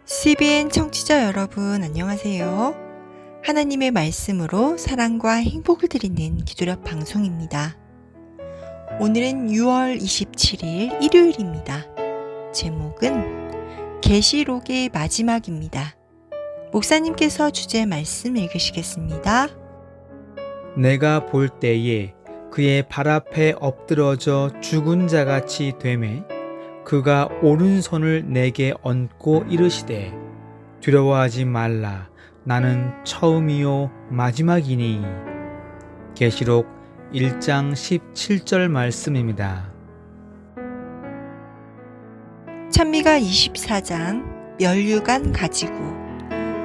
CBN 청취자 여러분, 안녕하세요. 하나님의 말씀으로 사랑과 행복을 드리는 기도력 방송입니다. 오늘은 6월 27일 일요일입니다. 제목은 계시록의 마지막입니다. 목사님께서 주제 말씀 읽으시겠습니다. 내가 볼 때에 그의 발 앞에 엎드러져 죽은 자같이 되매 그가 오른손을 내게 얹고 이르시되 두려워하지 말라 나는 처음이요 마지막이니. 계시록 1장 17절 말씀입니다. 찬미가 24장 면류관 가지고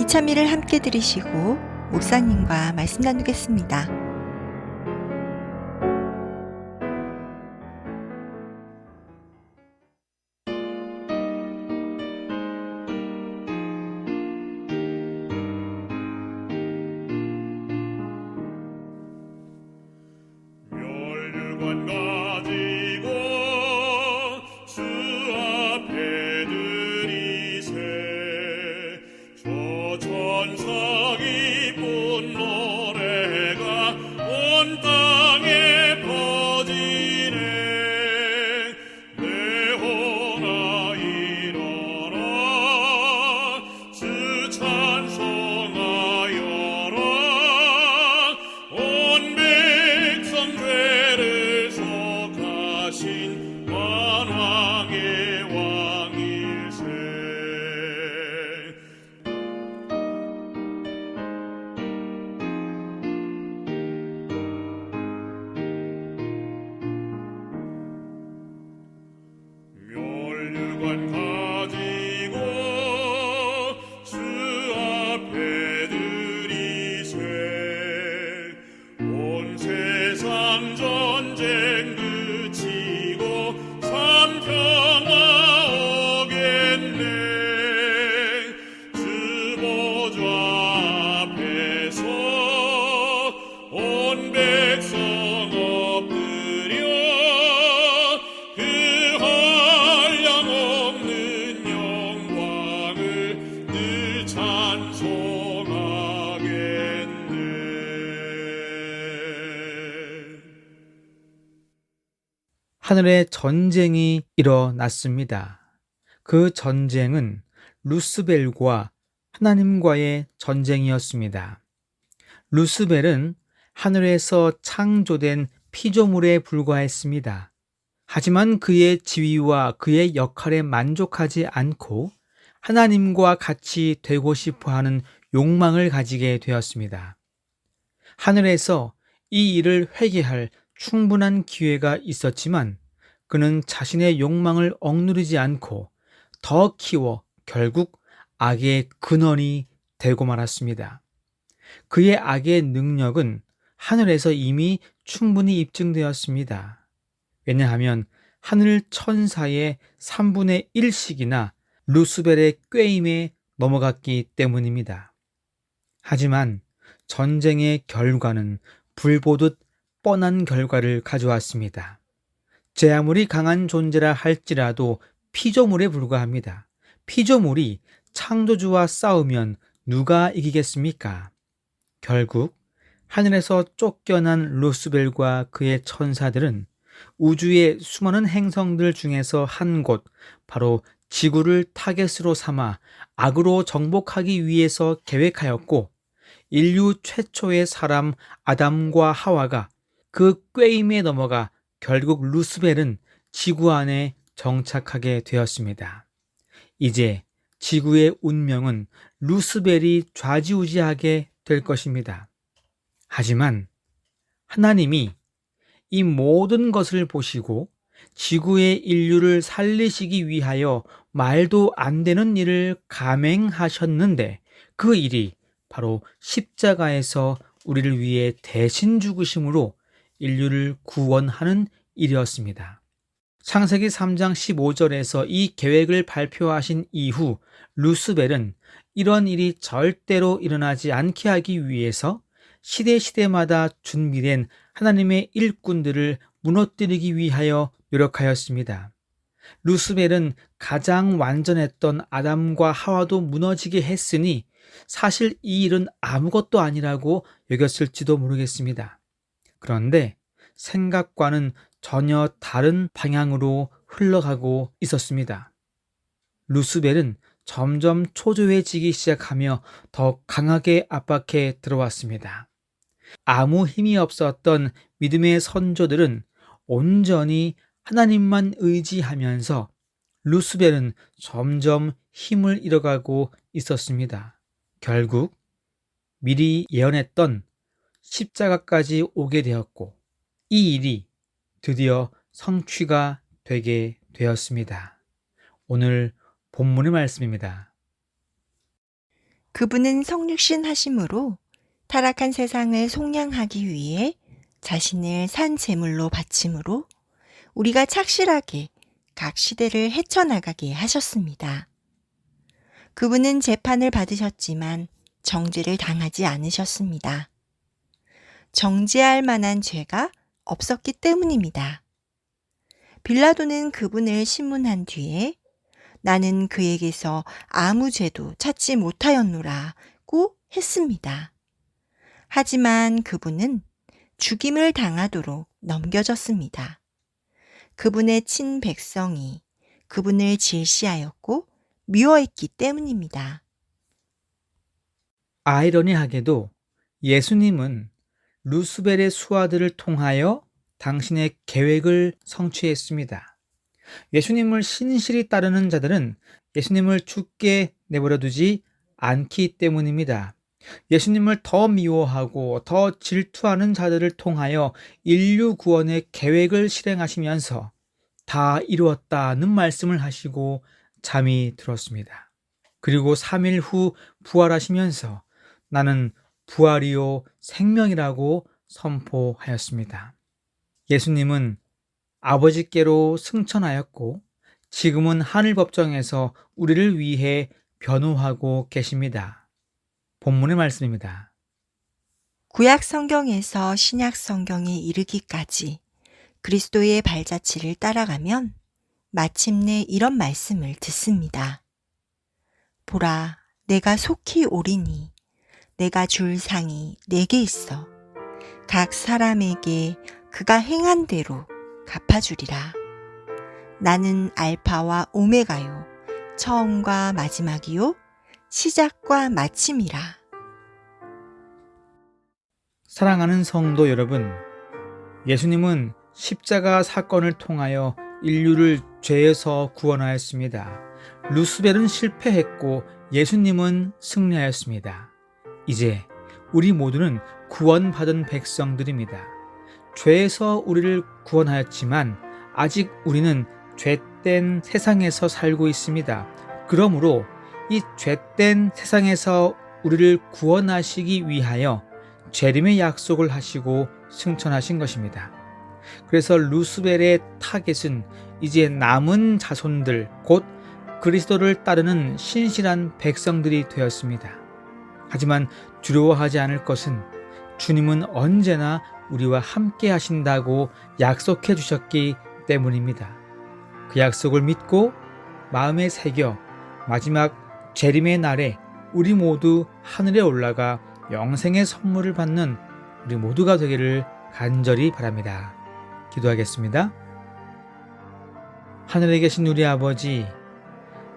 이 찬미를 함께 들으시고 목사님과 말씀 나누겠습니다. 멸류관 가지고 주 앞에 들이세 저 천사 기쁜 노래가 온 땅에 퍼지네. 내호나 일어라 주 찬송하여라 온 백성 죄를 속하신 만왕의 왕일세. 멸류관 가지고 주 앞에 들이세 온 세상 전쟁 그치고 삼평화 오겠네. 주 보좌 앞에서 온 백성 엎드려 그 한량없는 영광을 늘 찬송하겠네. 하늘에 전쟁이 일어났습니다. 그 전쟁은 루스벨과 하나님과의 전쟁이었습니다. 루스벨은 하늘에서 창조된 피조물에 불과했습니다. 하지만 그의 지위와 그의 역할에 만족하지 않고 하나님과 같이 되고 싶어 하는 욕망을 가지게 되었습니다. 하늘에서 이 일을 회개할 충분한 기회가 있었지만 그는 자신의 욕망을 억누르지 않고 더 키워 결국 악의 근원이 되고 말았습니다. 그의 악의 능력은 하늘에서 이미 충분히 입증되었습니다. 왜냐하면 하늘 천사의 3분의 1씩이나 루스벨의 꾀임에 넘어갔기 때문입니다. 하지만 전쟁의 결과는 불보듯 뻔한 결과를 가져왔습니다. 제 아무리 강한 존재라 할지라도 피조물에 불과합니다. 피조물이 창조주와 싸우면 누가 이기겠습니까? 결국 하늘에서 쫓겨난 루스벨과 그의 천사들은 우주의 수많은 행성들 중에서 한 곳, 바로 지구를 타겟으로 삼아 악으로 정복하기 위해서 계획하였고, 인류 최초의 사람 아담과 하와가 그 꾀임에 넘어가 결국 루스벨은 지구 안에 정착하게 되었습니다. 이제 지구의 운명은 루스벨이 좌지우지하게 될 것입니다. 하지만 하나님이 이 모든 것을 보시고 지구의 인류를 살리시기 위하여 말도 안 되는 일을 감행하셨는데 그 일이 바로 십자가에서 우리를 위해 대신 죽으심으로 인류를 구원하는 일이었습니다. 창세기 3장 15절에서 이 계획을 발표하신 이후 루스벨은 이런 일이 절대로 일어나지 않게 하기 위해서 시대마다 준비된 하나님의 일꾼들을 무너뜨리기 위하여 노력하였습니다. 루스벨은 가장 완전했던 아담과 하와도 무너지게 했으니 사실 이 일은 아무것도 아니라고 여겼을지도 모르겠습니다. 그런데 생각과는 전혀 다른 방향으로 흘러가고 있었습니다. 루스벨은 점점 초조해지기 시작하며 더 강하게 압박해 들어왔습니다. 아무 힘이 없었던 믿음의 선조들은 온전히 하나님만 의지하면서 루스벨은 점점 힘을 잃어가고 있었습니다. 결국 미리 예언했던 십자가까지 오게 되었고 이 일이 드디어 성취가 되게 되었습니다. 오늘 본문의 말씀입니다. 그분은 성육신 하심으로 타락한 세상을 속량하기 위해 자신을 산 제물로 바침으로 우리가 착실하게 각 시대를 헤쳐나가게 하셨습니다. 그분은 재판을 받으셨지만 정죄를 당하지 않으셨습니다. 정죄할 만한 죄가 없었기 때문입니다. 빌라도는 그분을 신문한 뒤에 나는 그에게서 아무 죄도 찾지 못하였노라고 했습니다. 하지만 그분은 죽임을 당하도록 넘겨졌습니다. 그분의 친백성이 그분을 질시하였고 미워했기 때문입니다. 아이러니하게도 예수님은 루스벨의 수하들을 통하여 당신의 계획을 성취했습니다. 예수님을 신실히 따르는 자들은 예수님을 죽게 내버려 두지 않기 때문입니다. 예수님을 더 미워하고 더 질투하는 자들을 통하여 인류 구원의 계획을 실행하시면서 다 이루었다는 말씀을 하시고 잠이 들었습니다. 그리고 3일 후 부활하시면서 나는 부활이요 생명이라고 선포하였습니다. 예수님은 아버지께로 승천하였고 지금은 하늘법정에서 우리를 위해 변호하고 계십니다. 본문의 말씀입니다. 구약 성경에서 신약 성경에 이르기까지 그리스도의 발자취를 따라가면 마침내 이런 말씀을 듣습니다. 보라, 내가 속히 오리니 내가 줄 상이 내게 있어 각 사람에게 그가 행한 대로 갚아주리라. 나는 알파와 오메가요 처음과 마지막이요 시작과 마침이라. 사랑하는 성도 여러분, 예수님은 십자가 사건을 통하여 인류를 죄에서 구원하였습니다. 루스벨은 실패했고 예수님은 승리하였습니다. 이제 우리 모두는 구원받은 백성들입니다. 죄에서 우리를 구원하였지만 아직 우리는 죄된 세상에서 살고 있습니다. 그러므로 이 죄된 세상에서 우리를 구원하시기 위하여 재림의 약속을 하시고 승천하신 것입니다. 그래서 루스벨의 타겟은 이제 남은 자손들, 곧 그리스도를 따르는 신실한 백성들이 되었습니다. 하지만 두려워하지 않을 것은 주님은 언제나 우리와 함께 하신다고 약속해 주셨기 때문입니다. 그 약속을 믿고 마음에 새겨 마지막 재림의 날에 우리 모두 하늘에 올라가 영생의 선물을 받는 우리 모두가 되기를 간절히 바랍니다. 기도하겠습니다. 하늘에 계신 우리 아버지,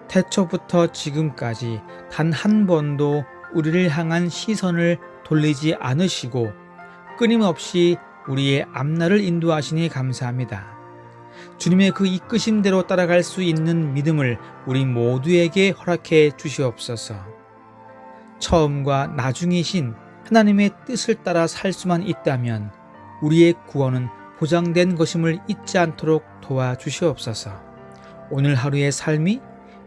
태초부터 지금까지 단 한 번도 우리를 향한 시선을 돌리지 않으시고 끊임없이 우리의 앞날을 인도하시니 감사합니다. 주님의 그 이끄심대로 따라갈 수 있는 믿음을 우리 모두에게 허락해 주시옵소서. 처음과 나중이신 하나님의 뜻을 따라 살 수만 있다면 우리의 구원은 보장된 것임을 잊지 않도록 도와주시옵소서. 오늘 하루의 삶이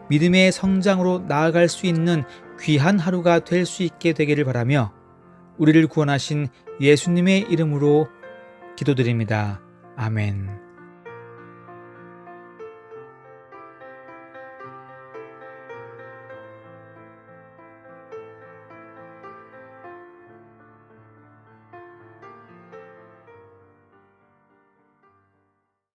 믿음의 성장으로 나아갈 수 있는 귀한 하루가 될 수 있게 되기를 바라며 우리를 구원하신 예수님의 이름으로 기도드립니다. 아멘.